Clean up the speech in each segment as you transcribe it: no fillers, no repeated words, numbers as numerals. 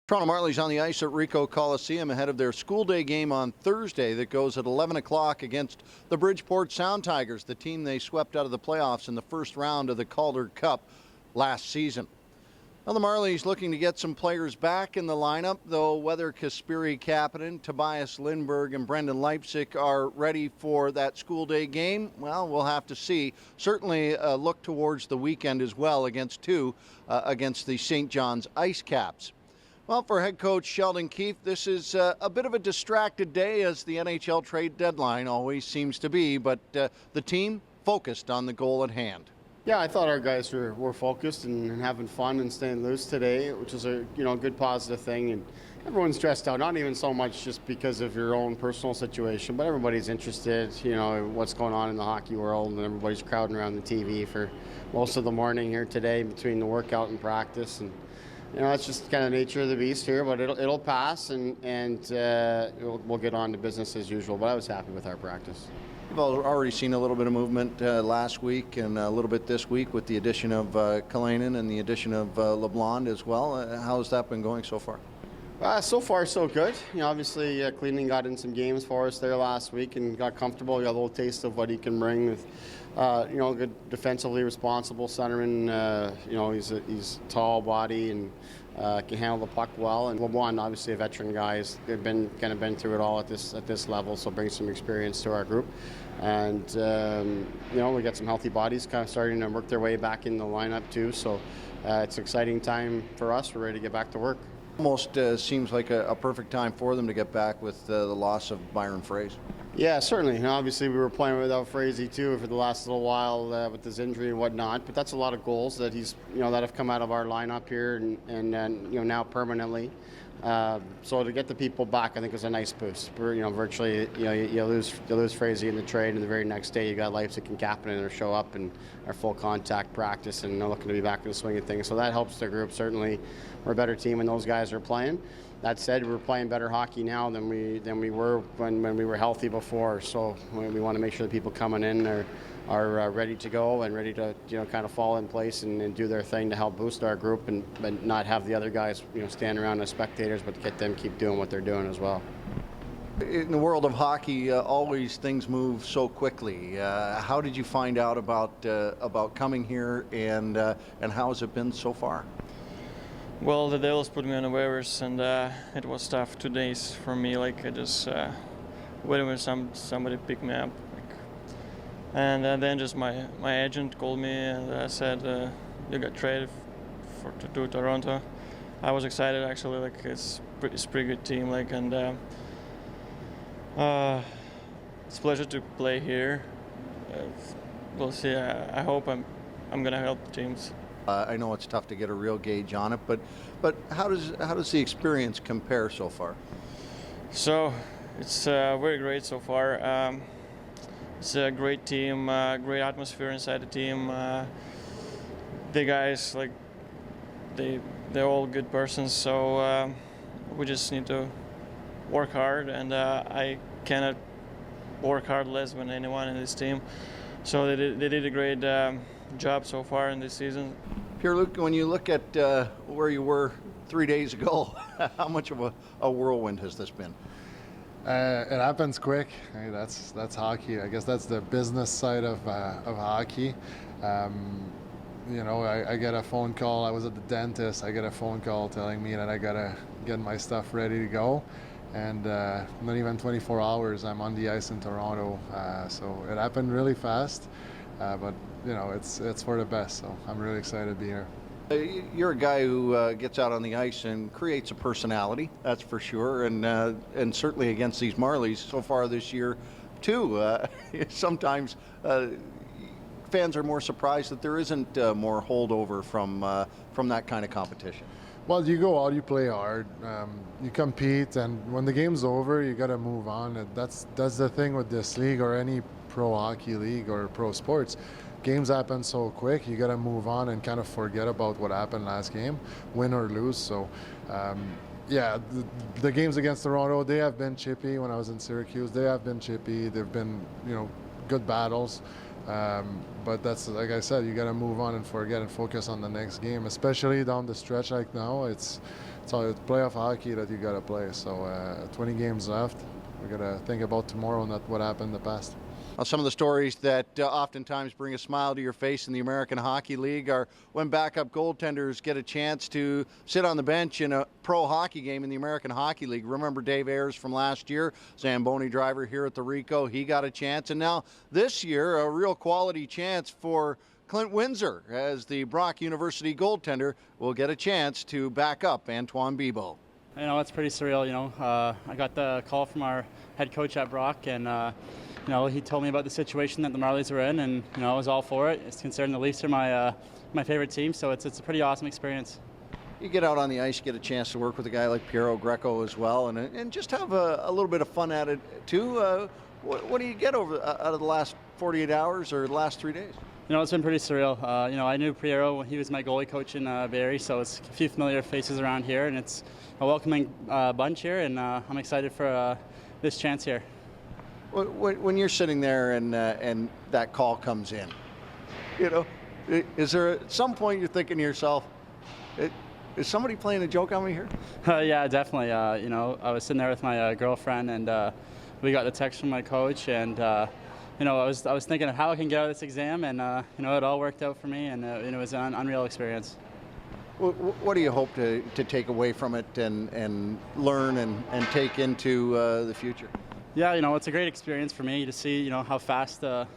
Toronto Marlies on the ice at Ricoh Coliseum ahead of their school day game on Thursday that goes at 11 o'clock against the Bridgeport Sound Tigers, the team they swept out of the playoffs in the first round of the Calder Cup last season. Now the Marlies looking to get some players back in the lineup, though whether Kasperi Kapanen, Tobias Lindberg, and Brendan Leipsic are ready for that school day game, well, we'll have to see. Certainly look towards the weekend as well against the St. John's Ice Caps. Well, for head coach Sheldon Keefe, this is a bit of a distracted day, as the NHL trade deadline always seems to be, but the team focused on the goal at hand. Yeah, I thought our guys were focused and having fun and staying loose today, which is a good positive thing. And everyone's stressed out, not even so much just because of your own personal situation, but everybody's interested, what's going on in the hockey world, and everybody's crowding around the TV for most of the morning here today between the workout and practice. And it's just kind of nature of the beast here, but it'll pass, and we'll get on to business as usual. But I was happy with our practice. You've already seen a little bit of movement last week and a little bit this week with the addition of Kalainen and the addition of LeBlanc as well. How's that been going so far? So far, so good. Obviously, Cleveland got in some games for us there last week and got comfortable. We got a little taste of what he can bring with, good defensively responsible centerman. He's tall body and can handle the puck well. And LeBlanc, obviously a veteran guy, they've been through it all at this level, so brings some experience to our group. And we got some healthy bodies kind of starting to work their way back in the lineup too. So it's an exciting time for us. We're ready to get back to work. Almost seems like a perfect time for them to get back with the loss of Byron Frazee. Yeah, certainly. Obviously, we were playing without Frazee too for the last little while with his injury and whatnot. But that's a lot of goals that he's, that have come out of our lineup here and now permanently. So to get the people back, I think was a nice boost. Virtually, you lose Frazee in the trade, and the very next day you got Leipsic and Kapanen that show up and are full contact practice and they're looking to be back in the swing of things. So that helps the group. Certainly, we're a better team when those guys are playing. That said, we're playing better hockey now than we were when we were healthy before. So we want to make sure the people coming in are ready to go and ready to kind of fall in place and do their thing to help boost our group but not have the other guys stand around as spectators, but to get them keep doing what they're doing as well. In the world of hockey, always things move so quickly. How did you find out about coming here, and how has it been so far? Well, the Devils put me on the waivers, and it was tough 2 days for me. I just waited for somebody pick me up. And then just my agent called me and said, you got traded to Toronto. I was excited, actually. It's a pretty good team. And it's a pleasure to play here. We'll see. I hope I'm going to help teams. I know it's tough to get a real gauge on it, but how does the experience compare so far? So it's very great so far. It's a great team, great atmosphere inside the team. The guys, they're all good persons, so we just need to work hard, and I cannot work hard less than anyone in this team. So they did a great job so far in this season. Pierre-Luc, when you look at where you were 3 days ago, how much of a whirlwind has this been? It happens quick. That's hockey. I guess that's the business side of hockey. I get a phone call. I was at the dentist. I get a phone call telling me that I gotta get my stuff ready to go, and not even 24 hours, I'm on the ice in Toronto. So it happened really fast, but it's for the best. So I'm really excited to be here. You're a guy who gets out on the ice and creates a personality, that's for sure, and certainly against these Marlies so far this year, too. Sometimes fans are more surprised that there isn't more holdover from that kind of competition. Well, you go out, you play hard, you compete, and when the game's over, you got to move on. And that's the thing with this league or any pro hockey league or pro sports. Games happen so quick, you got to move on and kind of forget about what happened last game, win or lose. So, the games against Toronto, they have been chippy. When I was in Syracuse, they have been chippy. They've been, good battles. But that's, like I said, you got to move on and forget and focus on the next game, especially down the stretch like now. It's playoff hockey that you got to play. So 20 games left. We got to think about tomorrow, not what happened in the past. Some of the stories that oftentimes bring a smile to your face in the American Hockey League are when backup goaltenders get a chance to sit on the bench in a pro hockey game in the American Hockey League. Remember Dave Ayres from last year, Zamboni driver here at the Ricoh. He got a chance. And now this year, a real quality chance for Clint Windsor as the Brock University goaltender will get a chance to back up Antoine Bibeau. You know, it's pretty surreal. You know, I got the call from our head coach at Brock, and you know, he told me about the situation that the Marlies were in, and you know, I was all for it. It's considered the Leafs are my favorite team, so it's a pretty awesome experience. You get out on the ice, you get a chance to work with a guy like Piero Greco as well, and just have a little bit of fun at it too. What do you get out of the last 48 hours or the last 3 days? You know, it's been pretty surreal. You know, I knew Piero when he was my goalie coach in Barrie, so it's a few familiar faces around here, and it's a welcoming bunch here, and I'm excited for this chance here. When you're sitting there and that call comes in, you know, is there at some point you're thinking to yourself, is somebody playing a joke on me here? Yeah, definitely. You know, I was sitting there with my girlfriend, and we got the text from my coach, and you know, I was thinking of how I can get out of this exam, and you know, it all worked out for me, and it was an unreal experience. What do you hope to take away from it and learn and take into the future? Yeah, you know, it's a great experience for me to see, you know, how fast the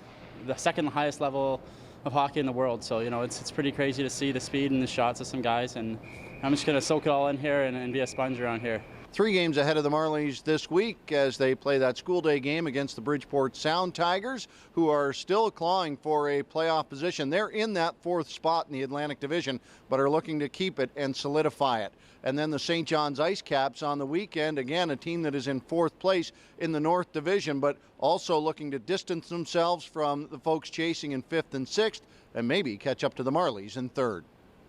second highest level of hockey in the world. So, you know, it's pretty crazy to see the speed and the shots of some guys, and I'm just going to soak it all in here and be a sponge around here. 3 games ahead of the Marlies this week as they play that school day game against the Bridgeport Sound Tigers, who are still clawing for a playoff position. They're in that 4th spot in the Atlantic Division, but are looking to keep it and solidify it. And then the St. John's Ice Caps on the weekend, again, a team that is in 4th place in the North Division, but also looking to distance themselves from the folks chasing in 5th and 6th, and maybe catch up to the Marlies in 3rd.